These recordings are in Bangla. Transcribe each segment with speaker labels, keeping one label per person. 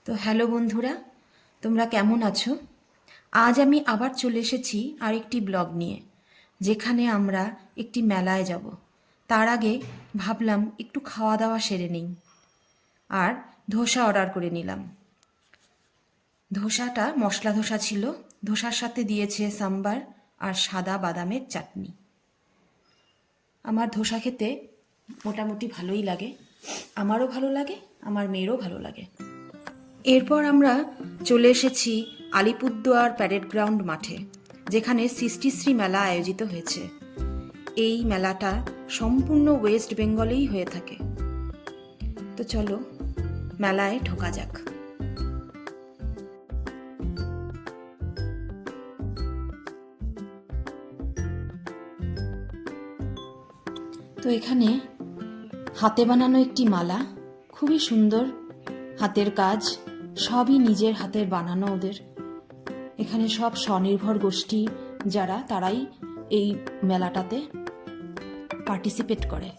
Speaker 1: তো হ্যালো বন্ধুরা, তোমরা কেমন আছো? আজ আমি আবার চলে এসেছি আরেকটি ব্লগ নিয়ে, যেখানে আমরা একটি মেলায় যাব। তার আগে ভাবলাম একটু খাওয়া দাওয়া সেরে নিই, আর ধোসা অর্ডার করে নিলাম। ধোসাটা মশলা ধোসা ছিল, ধোসার সাথে দিয়েছে সাম্বার আর সাদা বাদামের চাটনি। আমার ধোসা খেতে মোটামুটি ভালোই লাগে, আমারও ভালো লাগে, আমার মেয়েরও ভালো লাগে। এরপর আমরা চলে এসেছি আলিপুরদুয়ার প্যারেড গ্রাউন্ড মাঠে, যেখানে সৃষ্টিশ্রী মেলা আয়োজিত হয়েছে। এই মেলাটা সম্পূর্ণ ওয়েস্ট বেঙ্গলেই হয়ে থাকে। তো চলো মেলায় ঢোকা যাক। তো এখানে হাতে বানানো একটি মালা, খুবই সুন্দর হাতের কাজ, সবই নিজের হাতের বানানো ওদের। এখানে সব স্বনির্ভর গোষ্ঠী যারা, তারাই এই মেলাটাতে পার্টিসিপেট করে।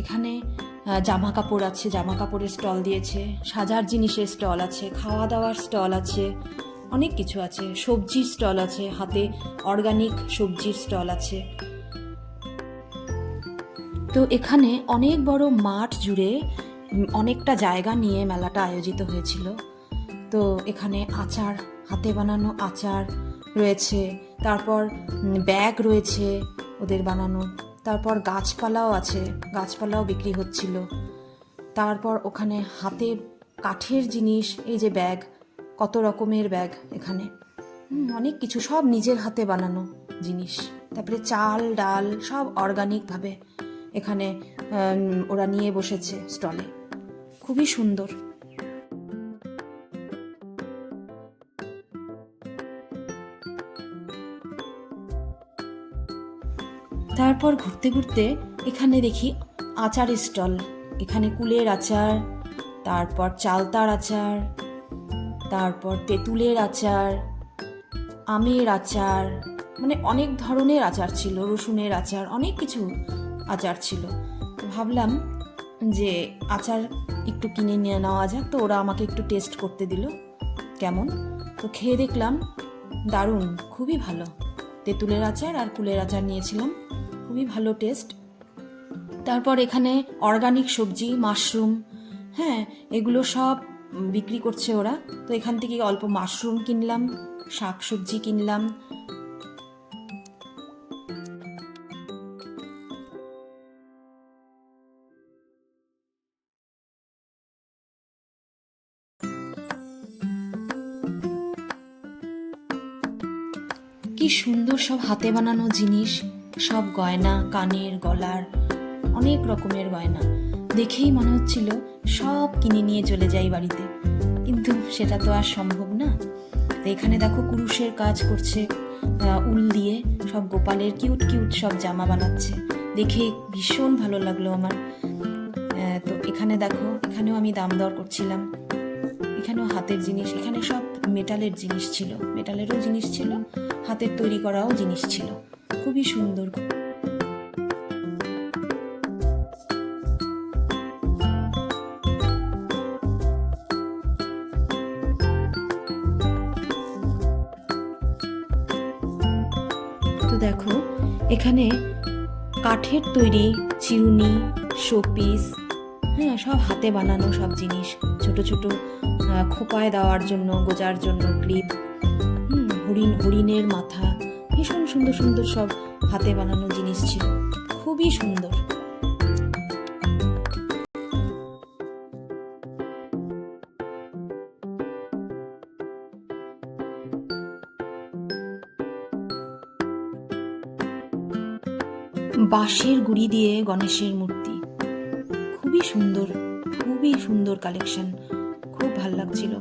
Speaker 1: এখানে জামা কাপড় আছে, জামা কাপড়ের স্টল দিয়েছে, সাজার জিনিসের স্টল আছে, খাওয়া দাওয়ার স্টল আছে, অনেক কিছু আছে, সবজির স্টল আছে, হাতে অর্গানিক সবজির স্টল আছে। তো এখানে অনেক বড় মাঠ জুড়ে অনেকটা জায়গা নিয়ে মেলাটা আয়োজিত হয়েছিল। তো এখানে আচার, হাতে বানানো আচার রয়েছে, তারপর ব্যাগ রয়েছে ওদের বানানো, তারপর গাছপালাও আছে, গাছপালাও বিক্রি হচ্ছিল। তারপর ওখানে হাতে কাঠের জিনিস, এই যে ব্যাগ, কত রকমের ব্যাগ এখানে, অনেক কিছু, সব নিজের হাতে বানানো জিনিস। তারপরে চাল ডাল সব অর্গানিকভাবে এখানে ওরা নিয়ে বসেছে স্টলে, খুবই সুন্দর। তারপর ঘুরতে ঘুরতে এখানে দেখি আচারের স্টল। এখানে কুলের আচার, তারপর চালতার আচার, তারপর তেঁতুলের আচার, আমের আচার, মানে অনেক ধরনের আচার ছিল, রসুনের আচার, অনেক কিছু আচার ছিল। তো ভাবলাম যে আচার একটু কিনে নিয়ে নেওয়া যাক। তো ওরা আমাকে একটু টেস্ট করতে দিল কেমন। তো খেয়ে দেখলাম দারুণ, খুবই ভালো। তেঁতুলের আচার আর কুলের আচার নিয়েছিলাম, খুবই ভালো টেস্ট। তারপর এখানে অর্গানিক সবজি, মাশরুম, হ্যাঁ, এগুলো সব বিক্রি করছে ওরা। তো এখান থেকে অল্প মাশরুম কিনলাম, শাক সবজি কিনলাম। কি সুন্দর সব হাতে বানানো জিনিস, সব গয়না, কানের, গলার, অনেক রকমের গয়না। দেখেই মনে হচ্ছিল সব কিনে নিয়ে চলে যাই বাড়িতে, কিন্তু সেটা তো আর সম্ভব না। তো এখানে দেখো কুরুশের কাজ করছে, উল দিয়ে সব গোপালের কিউট কিউট সব জামা বানাচ্ছে, দেখে ভীষণ ভালো লাগলো আমার। তো এখানে দেখো, এখানেও আমি দাম দর করছিলাম। এখানেও হাতের জিনিস, এখানে সব মেটালের জিনিস ছিল, মেটালেরও জিনিস ছিল, হাতের তৈরি করাও জিনিস ছিল, খুবই সুন্দর। তো দেখো এখানে কাঠের তৈরি চিরুনি, শোপিস, হ্যাঁ, সব হাতে বানানো সব জিনিস, ছোট ছোট খোপায় দেওয়ার জন্য, গোজার জন্য ক্লিপ, হরিণের মাথা, ভীষণ সুন্দর সুন্দর সব হাতে বানানো জিনিস ছিল, খুবই সুন্দর। বাঁশের গুঁড়ি দিয়ে গণেশের মূর্তি, খুবই সুন্দর, খুবই সুন্দর কালেকশন, খুব ভাল লাগছিল।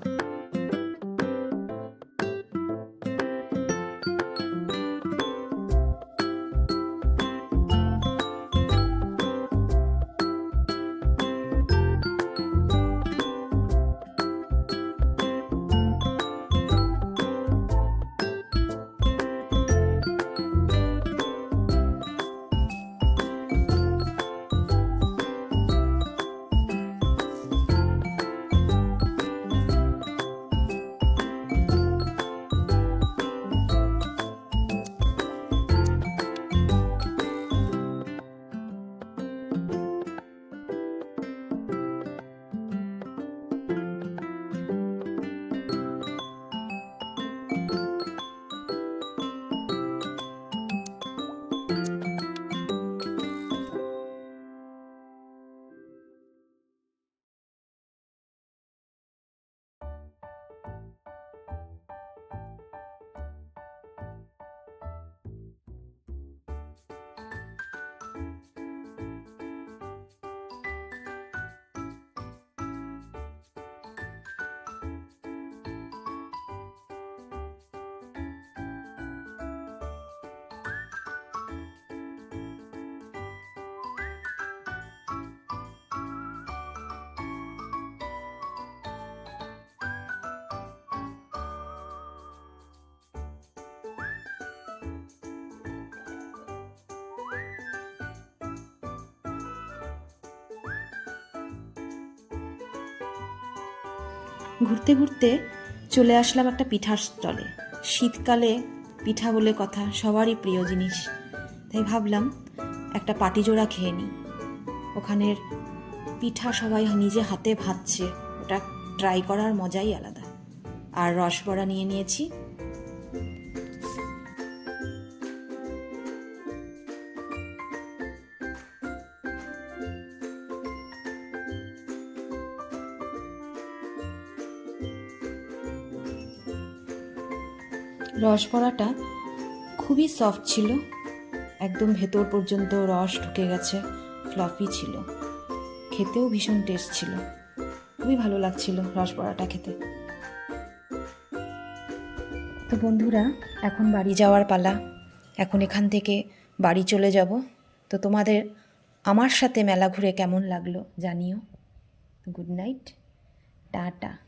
Speaker 1: ঘুরতে ঘুরতে চলে আসলাম একটা পিঠার স্টলে। শীতকালে পিঠা বলে কথা, সবারই প্রিয় জিনিস, তাই ভাবলাম একটা পাটিজোড়া খেয়ে নিই। ওখানের পিঠা সবাই নিজে হাতে ভাজছে, ওটা ট্রাই করার মজাই আলাদা। আর রসবড়া নিয়ে নিয়েছি। রসবড়াটা খুবই সফট ছিল, একদম ভেতর পর্যন্ত রস ঢুকে গেছে, ফ্লাফি ছিল, খেতেও ভীষণ টেস্ট ছিল, খুবই ভালো লাগছিল রসবড়াটা খেতে। তো বন্ধুরা, এখন বাড়ি যাওয়ার পালা। এখন এখান থেকে বাড়ি চলে যাব। তো তোমাদের আমার সাথে মেলা ঘুরে কেমন লাগলো জানিও। Good night, tata.